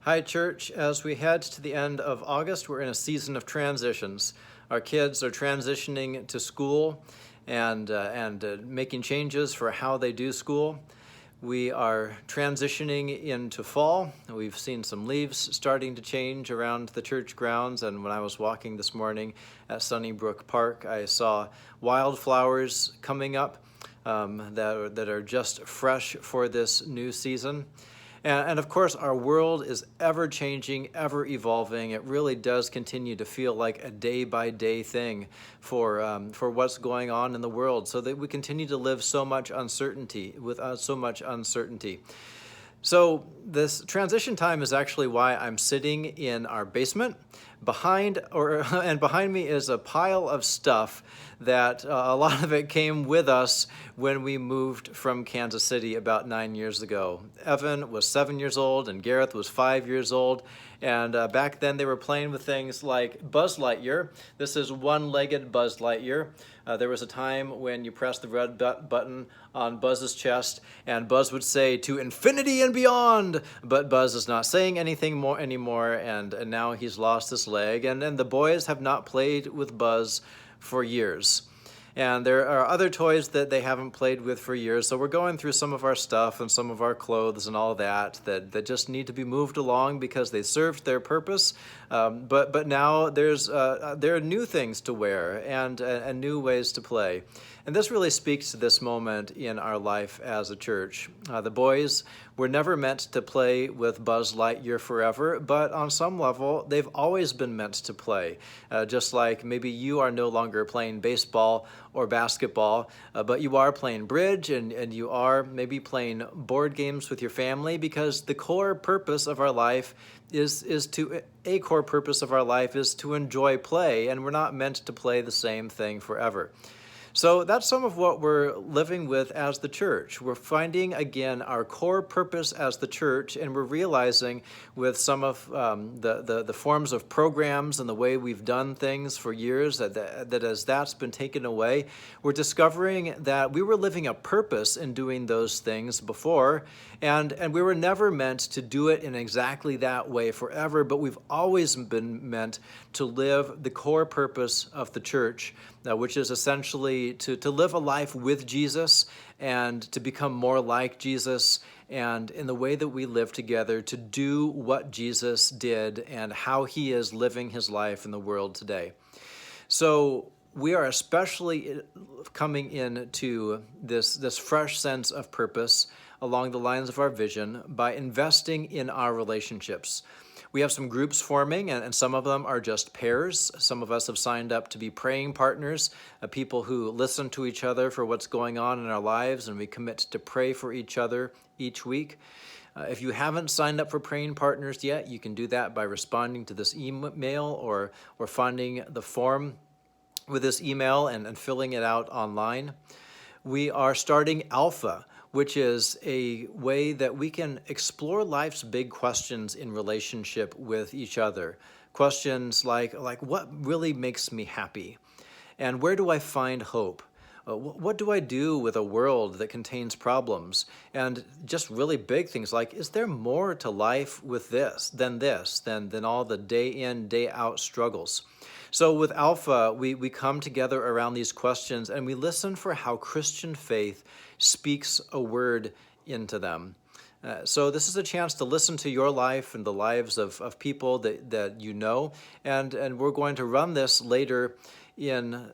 Hi, church. As we head to the end of August, we're in a season of transitions. Our kids are transitioning to school and making changes for how they do school. We are transitioning into fall. We've seen some leaves starting to change around the church grounds, and when I was walking this morning at Sunnybrook Park, I saw wildflowers coming up that are just fresh for this new season. And of course, our world is ever changing, ever evolving. It really does continue to feel like a day-by-day thing for what's going on in the world, so that we continue to live so much uncertainty, with so much uncertainty. So this transition time is actually why I'm sitting in our basement. Behind me is a pile of stuff that a lot of it came with us when we moved from Kansas City about 9 years ago. Evan was 7 years old and Gareth was 5 years old. And back then they were playing with things like Buzz Lightyear. This is one-legged Buzz Lightyear. There was a time when you pressed the red button on Buzz's chest and Buzz would say, "To infinity and beyond!" But Buzz is not saying anything more anymore, and now he's lost his leg. And the boys have not played with Buzz for years. And there are other toys that they haven't played with for years. So we're going through some of our stuff and some of our clothes and all that just need to be moved along because they served their purpose. But now there are new things to wear and new ways to play. And this really speaks to this moment in our life as a church. The boys were never meant to play with Buzz Lightyear forever, but on some level, they've always been meant to play. Just like maybe you are no longer playing baseball or basketball, but you are playing bridge and you are maybe playing board games with your family, because the core purpose of our life is to enjoy play, and we're not meant to play the same thing forever. So that's some of what we're living with as the church. We're finding, again, our core purpose as the church, and we're realizing with some of the forms of programs and the way we've done things for years, that as that's been taken away, we're discovering that we were living a purpose in doing those things before, and we were never meant to do it in exactly that way forever, but we've always been meant to live the core purpose of the church, which is essentially to live a life with Jesus and to become more like Jesus, and in the way that we live together to do what Jesus did and how he is living his life in the world today. So we are especially coming into this fresh sense of purpose along the lines of our vision by investing in our relationships. We have some groups forming, and some of them are just pairs. Some of us have signed up to be praying partners, people who listen to each other for what's going on in our lives, and we commit to pray for each other each week. If you haven't signed up for praying partners yet, you can do that by responding to this email or finding the form with this email and filling it out online. We are starting Alpha, which is a way that we can explore life's big questions in relationship with each other. Questions like what really makes me happy? And where do I find hope? What do I do with a world that contains problems? And just really big things like, is there more to life with than all the day in, day out struggles? So with Alpha, we come together around these questions and we listen for how Christian faith speaks a word into them. So this is a chance to listen to your life and the lives of people that you know, and we're going to run this later in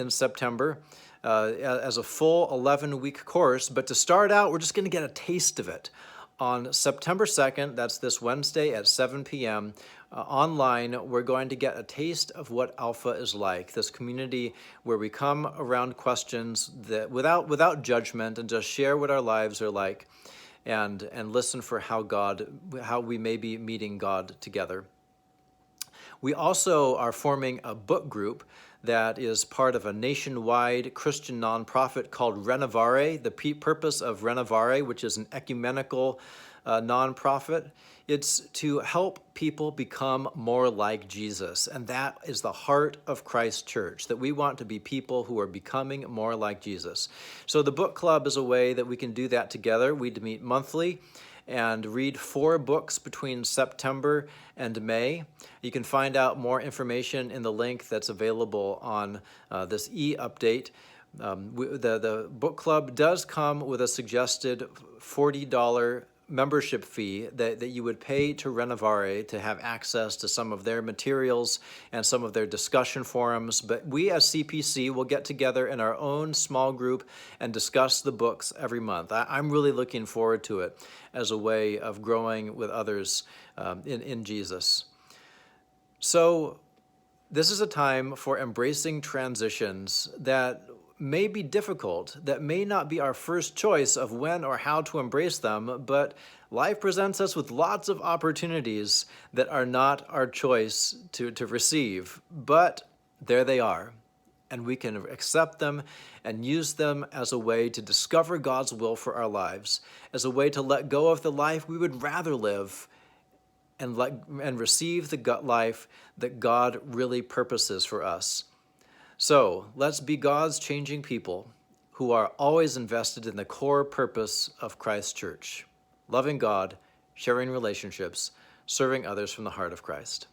September as a full 11-week course. But to start out, we're just going to get a taste of it. On September 2nd, that's this Wednesday at 7 p.m., online, we're going to get a taste of what Alpha is like, this community where we come around questions that without judgment and just share what our lives are like and listen for how we may be meeting God together. We also are forming a book group that is part of a nationwide Christian nonprofit called Renovare. The purpose of Renovare, which is an ecumenical nonprofit, it's to help people become more like Jesus. And that is the heart of Christ Church, that we want to be people who are becoming more like Jesus. So the book club is a way that we can do that together. We meet monthly, and read 4 books between September and May. You can find out more information in the link that's available on this EUpdate. The book club does come with a suggested $40 membership fee that you would pay to Renovare to have access to some of their materials and some of their discussion forums. But we as CPC will get together in our own small group and discuss the books every month. I'm really looking forward to it as a way of growing with others in Jesus. So this is a time for embracing transitions that may be difficult, that may not be our first choice of when or how to embrace them, but life presents us with lots of opportunities that are not our choice to receive, but there they are, and we can accept them and use them as a way to discover God's will for our lives, as a way to let go of the life we would rather live and receive the life that God really purposes for us. So let's be God's changing people who are always invested in the core purpose of Christ's church, loving God, sharing relationships, serving others from the heart of Christ.